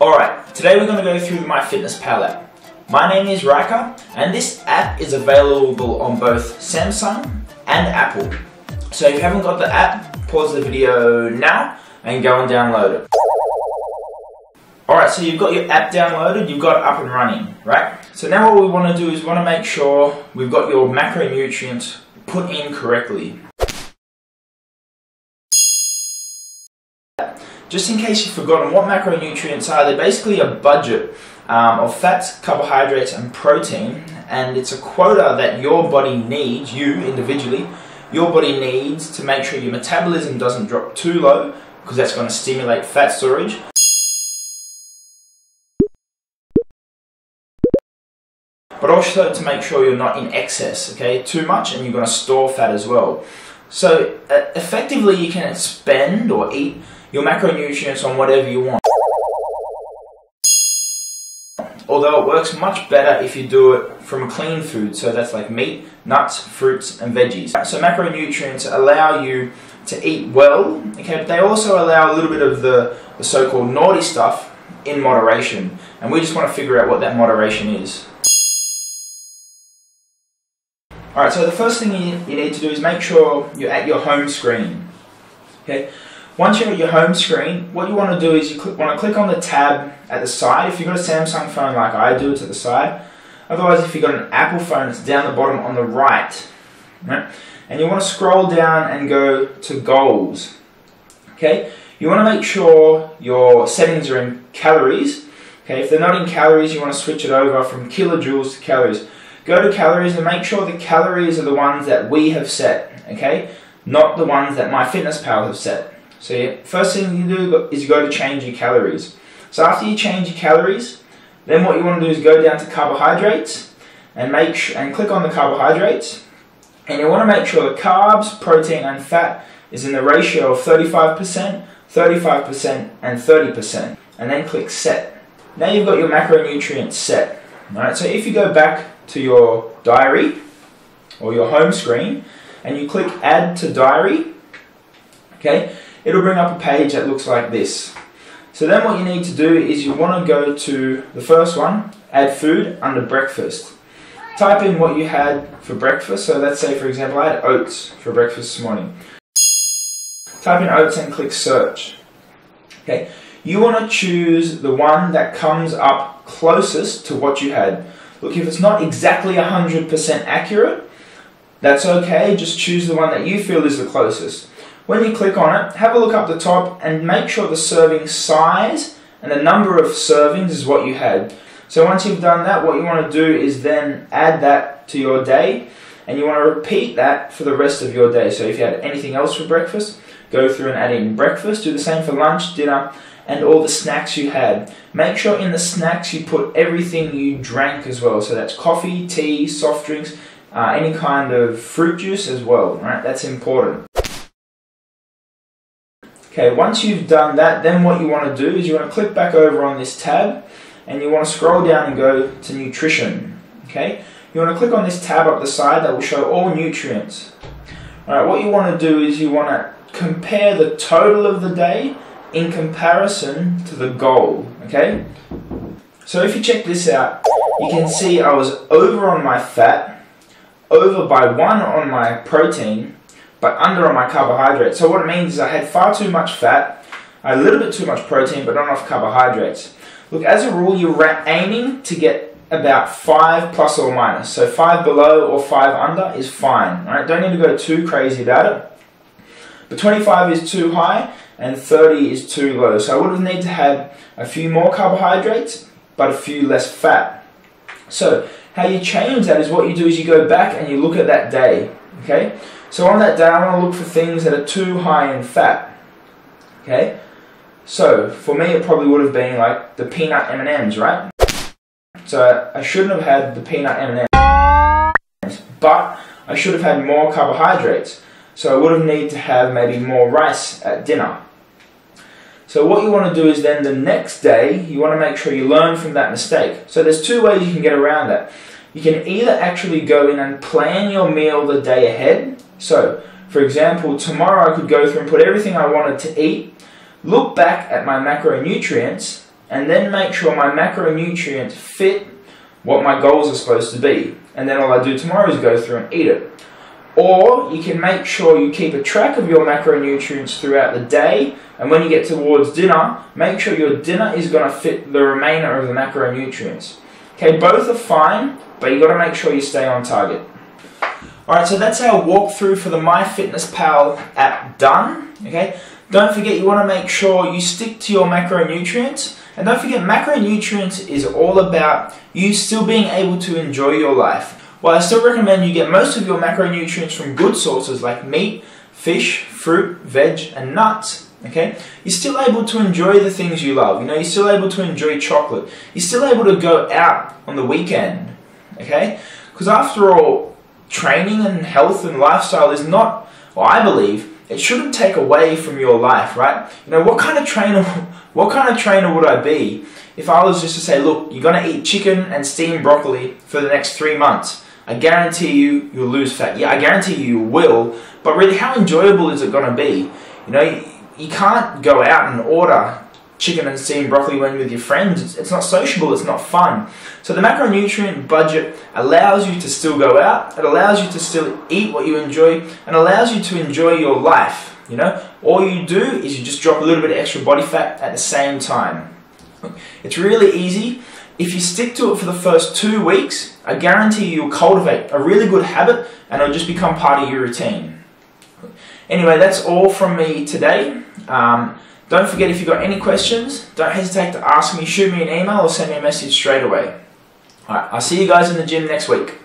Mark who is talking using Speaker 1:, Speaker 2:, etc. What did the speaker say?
Speaker 1: Alright, today we're going to go through the MyFitnessPal app. My name is Ryka, and this app is available on both Samsung and Apple. So if you haven't got the app, pause the video now and go and download it. Alright, so you've got your app downloaded, you've got it up and running, right? So now what we want to do is we want to make sure we've got your macronutrients put in correctly. Just in case you've forgotten what macronutrients are, they're basically a budget of fats, carbohydrates and protein, and it's a quota that your body needs, you individually, your body needs to make sure your metabolism doesn't drop too low, because that's going to stimulate fat storage. But also to make sure you're not in excess, okay? Too much and you're going to store fat as well. So effectively you can spend or eat your macronutrients on whatever you want. Although it works much better if you do it from clean food, so that's like meat, nuts, fruits and veggies. So macronutrients allow you to eat well, okay, but they also allow a little bit of the so-called naughty stuff in moderation, and we just want to figure out what that moderation is. Alright, so the first thing you need to do is make sure you're at your home screen. Okay. Once you're at your home screen, what you want to do is you want to click on the tab at the side. If you've got a Samsung phone like I do, it's at the side. Otherwise, if you've got an Apple phone, it's down the bottom on the right. Right? And you want to scroll down and go to goals. Okay? You want to make sure your settings are in calories. Okay? If they're not in calories, you want to switch it over from kilojoules to calories. Go to calories and make sure the calories are the ones that we have set. Okay? Not the ones that MyFitnessPal have set. So yeah, first thing you do is you go to change your calories. So after you change your calories, then what you want to do is go down to carbohydrates and click on the carbohydrates. And you want to make sure the carbs, protein and fat is in the ratio of 35%, 35% and 30%. And then click set. Now you've got your macronutrients set. Alright, so if you go back to your diary or your home screen and you click add to diary, okay, it'll bring up a page that looks like this. So then what you need to do is you want to go to the first one, add food, under breakfast. Type in what you had for breakfast. So let's say for example I had oats for breakfast this morning. Type in oats and click search. Okay, you want to choose the one that comes up closest to what you had. Look, if it's not exactly 100% accurate, that's okay, just choose the one that you feel is the closest. When you click on it, have a look up the top and make sure the serving size and the number of servings is what you had. So once you've done that, what you want to do is then add that to your day, and you want to repeat that for the rest of your day. So if you had anything else for breakfast, go through and add in breakfast, do the same for lunch, dinner and all the snacks you had. Make sure in the snacks you put everything you drank as well. So that's coffee, tea, soft drinks, any kind of fruit juice as well, right? That's important. Okay, once you've done that, then what you want to do is you want to click back over on this tab and you want to scroll down and go to nutrition. Okay, you want to click on this tab up the side that will show all nutrients. Alright, what you want to do is you want to compare the total of the day in comparison to the goal. Okay, so if you check this out, you can see I was over on my fat, over by 1 on my protein, but under on my carbohydrates. So what it means is I had far too much fat, a little bit too much protein, but not enough carbohydrates. Look, as a rule, you're aiming to get about 5 plus or minus. So 5 below or 5 under is fine. Right? Don't need to go too crazy about it. But 25 is too high and 30 is too low. So I would have need to have a few more carbohydrates, but a few less fat. So how you change that is what you do is you go back and you look at that day. Okay? So on that day, I want to look for things that are too high in fat. Okay? So for me, it probably would have been like the peanut M&ms, right? So I shouldn't have had the peanut M&ms, but I should have had more carbohydrates. So I would have needed to have maybe more rice at dinner. So what you want to do is then the next day, you want to make sure you learn from that mistake. So there's 2 ways you can get around that. You can either actually go in and plan your meal the day ahead. So, for example, tomorrow I could go through and put everything I wanted to eat, look back at my macronutrients, and then make sure my macronutrients fit what my goals are supposed to be. And then all I do tomorrow is go through and eat it. Or you can make sure you keep a track of your macronutrients throughout the day, and when you get towards dinner, make sure your dinner is going to fit the remainder of the macronutrients. Okay, both are fine, but you got to make sure you stay on target. Alright, so that's our walkthrough for the MyFitnessPal app done. Okay, don't forget you want to make sure you stick to your macronutrients, and don't forget macronutrients is all about you still being able to enjoy your life. Well, I still recommend you get most of your macronutrients from good sources like meat, fish, fruit, veg, and nuts. Okay, you're still able to enjoy the things you love. You know, you're still able to enjoy chocolate. You're still able to go out on the weekend. Okay, because after all, training and health and lifestyle is not, well, I believe, it shouldn't take away from your life, right? You know, what kind of trainer would I be if I was just to say, look, you're going to eat chicken and steamed broccoli for the next 3 months. I guarantee you'll lose fat. Yeah, I guarantee you will, but really, how enjoyable is it going to be? You know, you can't go out and order chicken and steamed broccoli when you're with your friends. It's not sociable, it's not fun. So the macronutrient budget allows you to still go out, it allows you to still eat what you enjoy, and allows you to enjoy your life. You know, all you do is you just drop a little bit of extra body fat at the same time. It's really easy. If you stick to it for the first 2 weeks, I guarantee you'll cultivate a really good habit and it'll just become part of your routine. Anyway, that's all from me today. Don't forget, if you've got any questions, don't hesitate to ask me, shoot me an email or send me a message straight away. Alright, I'll see you guys in the gym next week.